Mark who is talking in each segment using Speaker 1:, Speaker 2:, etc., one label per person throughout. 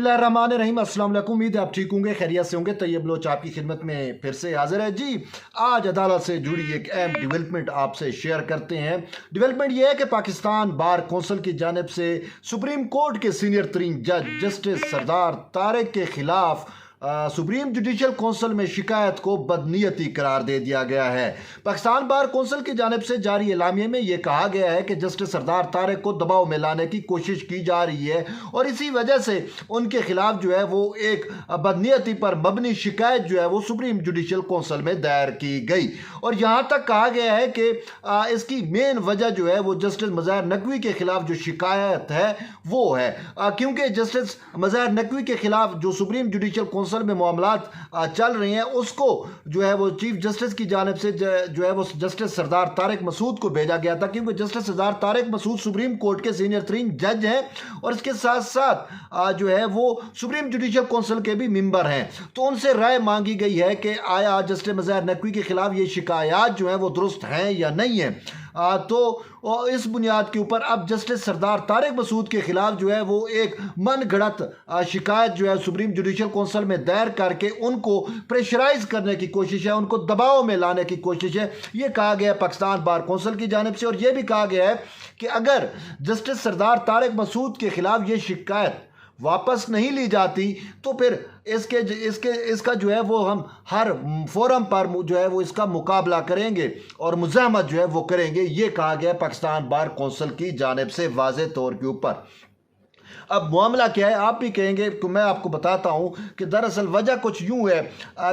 Speaker 1: बिस्मिल्लाहिर्रहमानिर्रहीम। अस्सलाम वालेकुम। उम्मीद है आप ठीक होंगे, खैरियत से होंगे। तैयब बलोच आपकी खिदमत में फिर से हाजिर है जी। आज अदालत से जुड़ी एक अहम डेवलपमेंट आपसे शेयर करते हैं। डेवलपमेंट ये है कि पाकिस्तान बार कौंसिल की जानिब से सुप्रीम कोर्ट के सीनियर तरीन जज जस्टिस सरदार तारिक के खिलाफ सुप्रीम जुडिशल कौंसिल में शिकायत को बदनीयती करार दे दिया गया है। पाकिस्तान बार कौंसिल की जानिब से जारी एलामिये में यह कहा गया है कि जस्टिस सरदार तारिक को दबाव में लाने की कोशिश की जा रही है और इसी वजह से उनके खिलाफ जो है वो एक बदनीयती पर मबनी शिकायत जो है वो सुप्रीम जुडिशल कौंसिल में दायर की गई। और यहाँ तक कहा गया है कि इसकी मेन वजह जो है वो जस्टिस मज़ाहिर नकवी के खिलाफ जो शिकायत है वो है, क्योंकि जस्टिस मज़ाहिर नकवी के खिलाफ जो सुप्रीम जुडिशल कौंसिल में मामलात चल रही हैं उसको जो है वो चीफ जस्टिस की जानिब से जो है वो जस्टिस सरदार तारिक मसूद को भेजा गया था, क्योंकि जस्टिस सरदार तारिक मसूद सुप्रीम कोर्ट के सीनियर तरीन जज हैं और इसके साथ साथ जो है वो सुप्रीम जुडिशल कौंसिल के भी मेंबर हैं। तो उनसे राय मांगी गई है कि आया जस्टिस मज़ाहिर नकवी के खिलाफ ये शिकायत जो है वो दुरुस्त हैं या नहीं है। तो इस बुनियाद के ऊपर अब जस्टिस सरदार तारिक मसूद के खिलाफ जो है वो एक मन गढ़ंत शिकायत जो है सुप्रीम जुडिशल कौंसिल में दायर करके उनको प्रेशराइज करने की कोशिश है, उनको दबाव में लाने की कोशिश है। ये कहा गया है पाकिस्तान बार कौंसिल की जानिब से। और यह भी कहा गया है कि अगर जस्टिस सरदार तारिक मसूद के खिलाफ ये शिकायत वापस नहीं ली जाती तो फिर इसका जो है वो हम हर फोरम पर जो है वो इसका मुकाबला करेंगे और मुज़ाहमत जो है वो करेंगे। ये कहा गया पाकिस्तान बार कौंसिल की जानिब से वाज़े तौर के ऊपर। अब मामला क्या है आप भी कहेंगे, तो मैं आपको बताता हूं कि दरअसल वजह कुछ यूं है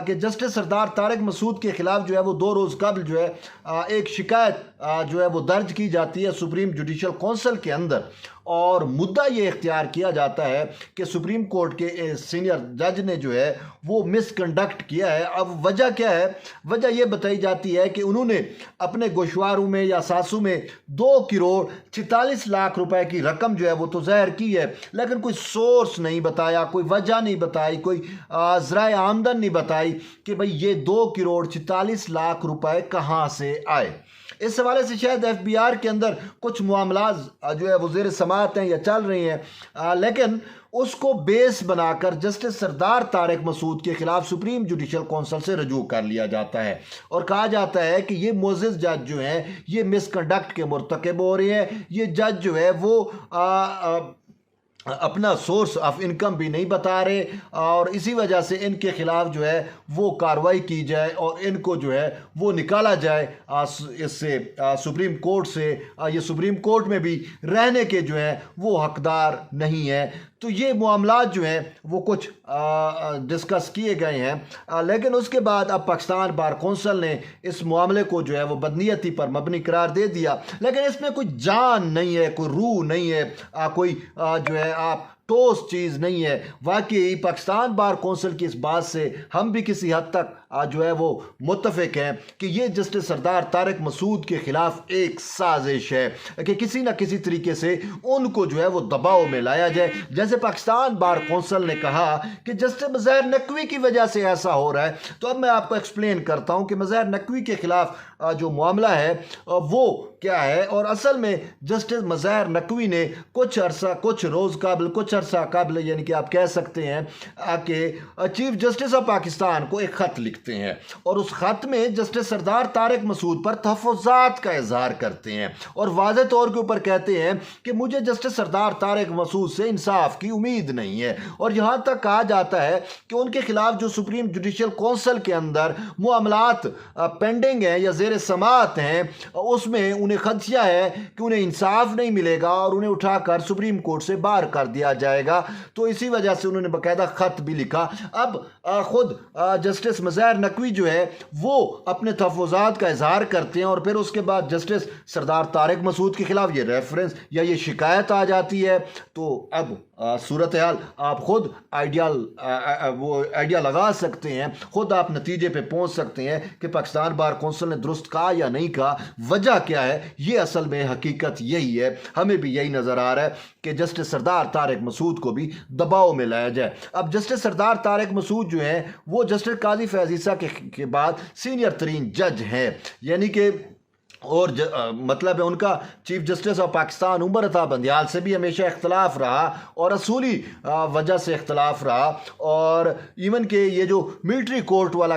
Speaker 1: कि जस्टिस सरदार तारिक मसूद के खिलाफ जो है वो 2 रोज़ कबल जो है एक शिकायत जो है वो दर्ज की जाती है सुप्रीम जुडिशल कौंसिल के अंदर और मुद्दा ये इख्तियार किया जाता है कि सुप्रीम कोर्ट के सीनियर जज ने जो है वो मिसकंडक्ट किया है। अब वजह क्या है? वजह ये बताई जाती है कि उन्होंने अपने गोशवारों में या सासू में 2 करोड़ 46 लाख रुपए की रकम जो है वो तो ज़ाहिर की है, लेकिन कोई सोर्स नहीं बताया, कोई वजह नहीं बताई, कोई ज़राए आमदन नहीं बताई कि भाई ये 2 करोड़ 46 लाख रुपए कहाँ से आए। इस हवाले से शायद FBI के अंदर कुछ मामला जो है वो ज़ेर समाअत हैं या चल रही हैं, लेकिन उसको बेस बनाकर जस्टिस सरदार तारिक मसूद के खिलाफ सुप्रीम जुडिशल कौंसिल से रजू कर लिया जाता है और कहा जाता है कि ये मोअज़्ज़िज़ जज जो हैं ये मिसकंडक्ट के मुर्तकिब हो रहे हैं। ये जज जो है वो अपना सोर्स ऑफ इनकम भी नहीं बता रहे और इसी वजह से इनके खिलाफ जो है वो कार्रवाई की जाए और इनको जो है वो निकाला जाए इससे सुप्रीम कोर्ट से। ये सुप्रीम कोर्ट में भी रहने के जो है वो हकदार नहीं है। तो ये मामलात जो हैं वो कुछ डिस्कस किए गए हैं, लेकिन उसके बाद अब पाकिस्तान बार कौंसिल ने इस मामले को जो है वो बदनीयती पर मबनी करार दे दिया, लेकिन इसमें कोई जान नहीं है, कोई रूह नहीं है, कोई जो है आप ठोस चीज़ नहीं है। वाकई पाकिस्तान बार कौंसिल की इस बात से हम भी किसी हद तक जो है वो मुत्तफिक हैं कि ये जस्टिस सरदार तारिक मसूद के खिलाफ एक साजिश है कि किसी न किसी तरीके से उनको जो है वो दबाव में लाया जाए। जैसे पाकिस्तान बार कौंसिल ने कहा कि जस्टिस मज़ाहिर नकवी की वजह से ऐसा हो रहा है, तो अब मैं आपको एक्सप्लेन करता हूँ कि मज़ाहिर नकवी के खिलाफ जो मामला है वो क्या है। और असल में जस्टिस मज़ाहिर नकवी ने कुछ रोज़ काबिल कुछ अरसा काबिल यानी कि आप कह सकते हैं कि चीफ जस्टिस ऑफ पाकिस्तान को एक ख़त लिखते हैं और उस ख़त में जस्टिस सरदार तारिक मसूद पर तहफ़्फ़ुज़ात का इज़हार करते हैं और वाज़े तौर के ऊपर कहते हैं कि मुझे जस्टिस सरदार तारिक मसूद से इंसाफ की उम्मीद नहीं है। और यहाँ तक कहा जाता है कि उनके खिलाफ जो सुप्रीम जुडिशल कौंसिल के अंदर मामलात पेंडिंग हैं या ज़ेर समाअत हैं उसमें उन्हें खदशा है कि उन्हें इंसाफ नहीं मिलेगा और उन्हें उठाकर सुप्रीम कोर्ट से बाहर कर दिया जाएगा। तो इसी वजह से उन्होंने बाकायदा ख़त भी लिखा। अब खुद जस्टिस मज़ाहिर नकवी जो है वो अपने तहफ़्फ़ुज़ात का इज़हार करते हैं और फिर उसके बाद जस्टिस सरदार तारिक मसूद के खिलाफ ये रेफरेंस या ये शिकायत आ जाती है। तो अब सूरत हाल आप खुद आइडिया लगा सकते हैं, खुद आप नतीजे पे पहुंच सकते हैं कि पाकिस्तान बार कौंसिल ने दुरुस्त कहा या नहीं कहा, वजह क्या है। ये असल में हकीकत यही है, हमें भी यही नज़र आ रहा है कि जस्टिस सरदार तारिक मसूद को भी दबाव में लाया जाए। अब जस्टिस सरदार तारिक मसूद जो हैं वो जस्टिस काजी फैज़ ईसा के बाद सीनियर तरीन जज हैं, यानी कि مطلب ہے ان کا chief justice of Pakistan Umar Ata Bandial سے بھی ہمیشہ اختلاف رہا اور اصولی وجہ سے اختلاف رہا، اور ایون کہ یہ جو ملٹری کورٹ والا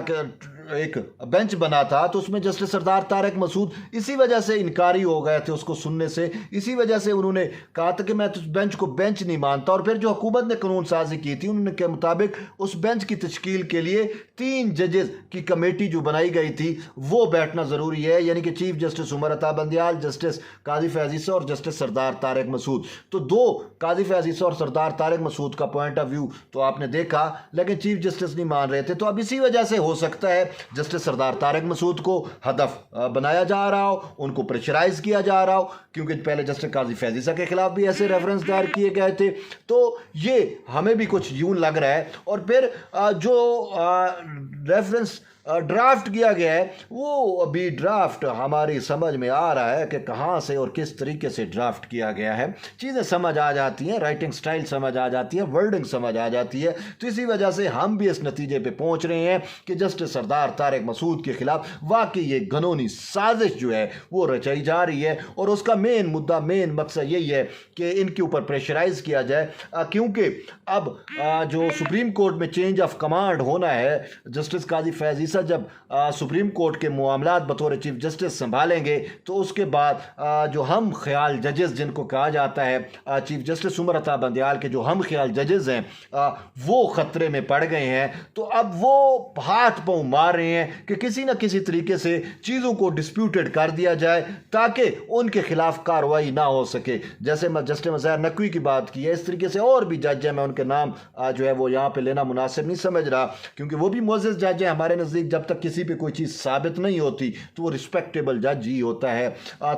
Speaker 1: ایک بینچ بنا تھا تو اس میں جسٹس سردار طارق مسعود اسی وجہ سے انکاری ہو گئے تھے اس کو سننے سے، اسی وجہ سے انہوں نے کہا تھا کہ میں تو اس بینچ کو بینچ نہیں مانتا، اور پھر جو حکومت نے قانون سازی کی تھی انہوں نے کے مطابق اس بینچ کی تشکیل کے لیے 3 ججز کی کمیٹی جو بنائی گئی تھی وہ بیٹھنا ضروری ہے، یعنی کہ chief justice Umar Ata Bandial, justice قاضی فیض عیسی اور جسٹس سردار طارق مسعود۔ تو 2 قاضی فیض عیسی اور سردار طارق مسعود کا پوائنٹ آف ویو تو آپ نے دیکھا، لیکن چیف جسٹس نہیں مان رہے تھے، تو اب اسی وجہ سے ہو سکتا ہے جسٹس سردار طارق مسعود کو ہدف بنایا جا رہا ہو، ان کو پریشرائز کیا جا رہا ہو، کیونکہ پہلے جسٹس قاضی فیض عیسی کے خلاف بھی ایسے ریفرنس دائر کیے گئے تھے، تو یہ ہمیں بھی کچھ یوں لگ رہا ہے۔ اور پھر جو ریفرنس ڈرافٹ کیا گیا ہے وہ ابھی ڈرافٹ ہماری سمجھ میں آ رہا ہے کہ کہاں سے اور کس طریقے سے ڈرافٹ کیا گیا ہے، چیزیں سمجھ آ جاتی ہیں، رائٹنگ سٹائل سمجھ آ جاتی ہے، ورڈنگ سمجھ آ جاتی ہے، تو اسی وجہ سے ہم بھی اس نتیجے پہ پہنچ رہے ہیں کہ جسٹس سردار طارق مسعود کے خلاف واقعی یہ گھنونی سازش جو ہے وہ رچائی جا رہی ہے، اور اس کا مین مقصد یہی ہے کہ ان کے اوپر پریشرائز کیا جائے، کیونکہ اب جو سپریم کورٹ میں چینج آف کمانڈ ہونا ہے، جسٹس قاضی فیض عیسی جب سپریم کورٹ کے معاملات بطور چیف جسٹس سنبھالیں گے تو اس کے بعد جو ہم خیال ججز جن کو کہا جاتا ہے، چیف جسٹس عمر عطا بندیال کے جو ہم خیال ججز ہیں وہ خطرے میں پڑ گئے ہیں، تو اب وہ ہاتھ پاؤں مار رہے ہیں کہ کسی نہ کسی طریقے سے چیزوں کو ڈسپیوٹڈ کر دیا جائے تاکہ ان کے خلاف کارروائی نہ ہو سکے۔ جیسے میں جسٹس مظاہر نقوی کی بات کی ہے، اس طریقے سے اور بھی جج ہیں، میں ان کے نام جو ہے وہ یہاں پہ لینا مناسب نہیں سمجھ رہا، کیونکہ وہ بھی معزز جج ہیں ہمارے نزدیک، جب تک کسی پہ کوئی چیز ثابت نہیں ہوتی تو وہ رسپیکٹیبل جج ہی ہوتا ہے۔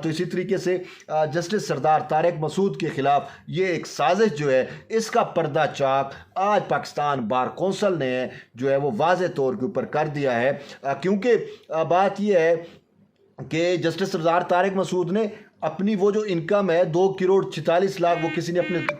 Speaker 1: تو اسی طریقے سے جسٹس سردار طارق مسعود کے خلاف یہ ایک سازش جو ہے اس کا پردہ چاک آج پاکستان بار کونسل نے جو ہے وہ واضح طور کے اوپر کر دیا ہے، کیونکہ بات یہ ہے کہ جسٹس سردار طارق مسعود نے اپنی وہ جو انکم ہے 2,46,00,000 وہ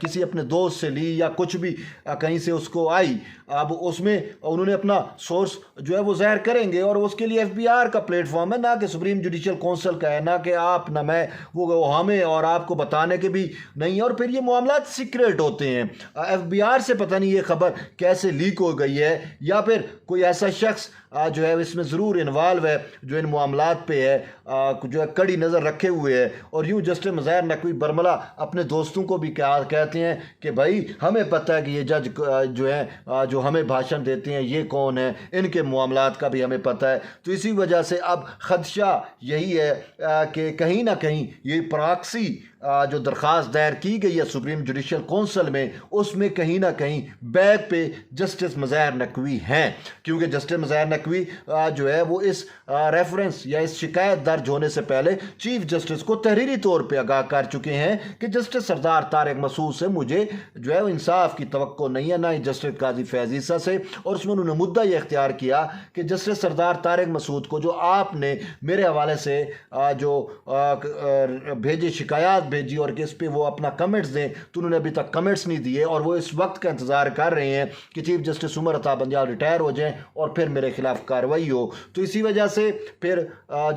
Speaker 1: کسی اپنے دوست سے لی یا کچھ بھی کہیں سے اس کو آئی، اب اس میں انہوں نے اپنا سورس جو ہے وہ ظاہر کریں گے، اور اس کے لیے FBR کا پلیٹ فارم ہے، نہ کہ سپریم جوڈیشل کونسل کا ہے، نہ کہ آپ نہ میں، وہ ہمیں اور آپ کو بتانے کے بھی نہیں ہے، اور پھر یہ معاملات سیکریٹ ہوتے ہیں۔ FBR سے پتہ نہیں یہ خبر کیسے لیک ہو گئی ہے، یا پھر کوئی ایسا شخص جو ہے اس میں ضرور انوالو ہے جو ان معاملات پہ ہے، جو ہے کڑی نظر رکھے ہوئے ہے، اور یوں جسٹس مظاہر نقوی برملا اپنے دوستوں کو بھی کہتے ہیں کہ بھائی ہمیں پتہ ہے کہ یہ جج جو ہیں جو ہمیں بھاشن دیتے ہیں یہ کون ہیں، ان کے معاملات کا بھی ہمیں پتہ ہے۔ تو اسی وجہ سے اب خدشہ یہی ہے کہ کہیں نہ کہیں یہ پراکسی جو درخواست دائر کی گئی ہے سپریم جوڈیشل کونسل میں، اس میں کہیں نہ کہیں بیک پہ جسٹس مظاہر نقوی ہیں، کیونکہ جسٹس مظاہر نقوی جو ہے وہ اس ریفرنس یا اس شکایت درج ہونے سے پہلے چیف جسٹس کو تحریری طور پہ آگاہ کر چکے ہیں کہ جسٹس سردار طارق مسعود سے مجھے جو ہے انصاف کی توقع نہیں ہے، نہ ہی جسٹس قاضی فیض عیسی سے، اور اس میں انہوں نے مدعا یہ اختیار کیا کہ جسٹس سردار طارق مسعود کو جو آپ نے میرے حوالے سے جو بھیجی شکایات بھیجی اور کہ اس پہ وہ اپنا کمنٹس دیں، تو انہوں نے ابھی تک کمنٹس نہیں دیے، اور وہ اس وقت کا انتظار کر رہے ہیں کہ chief justice Umar Ata Bandial retire ہو جائیں اور پھر میرے خلاف کارروائی ہو۔ تو اسی وجہ سے پھر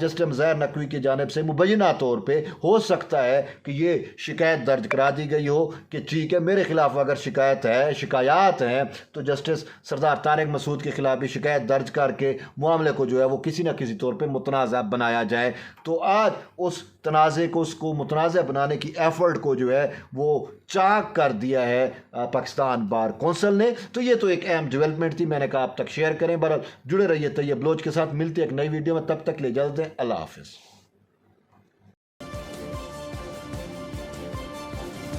Speaker 1: جسٹس مظاہر نقوی کی جانب سے مبینہ طور پہ ہو سکتا ہے کہ یہ شکایت درج کرا دی گئی ہو کہ ٹھیک ہے میرے خلاف اگر شکایات ہیں تو جسٹس سردار طارق مسعود کے خلاف بھی شکایت درج کر کے معاملے کو جو ہے وہ کسی نہ کسی طور پہ متنازع بنایا جائے۔ تو آج اس تنازع کو، اس کو متنازع بنانے کی ایفرٹ کو جو ہے وہ چاک کر دیا ہے پاکستان بار کونسل نے۔ تو یہ تو ایک اہم ڈیولپمنٹ تھی، میں نے کہا آپ تک شیئر کریں۔ بہرحال جڑے رہیے طیب بلوچ کے ساتھ، ملتے ایک نئی ویڈیو میں، تب تک لے اجازت دیں، اللہ حافظ۔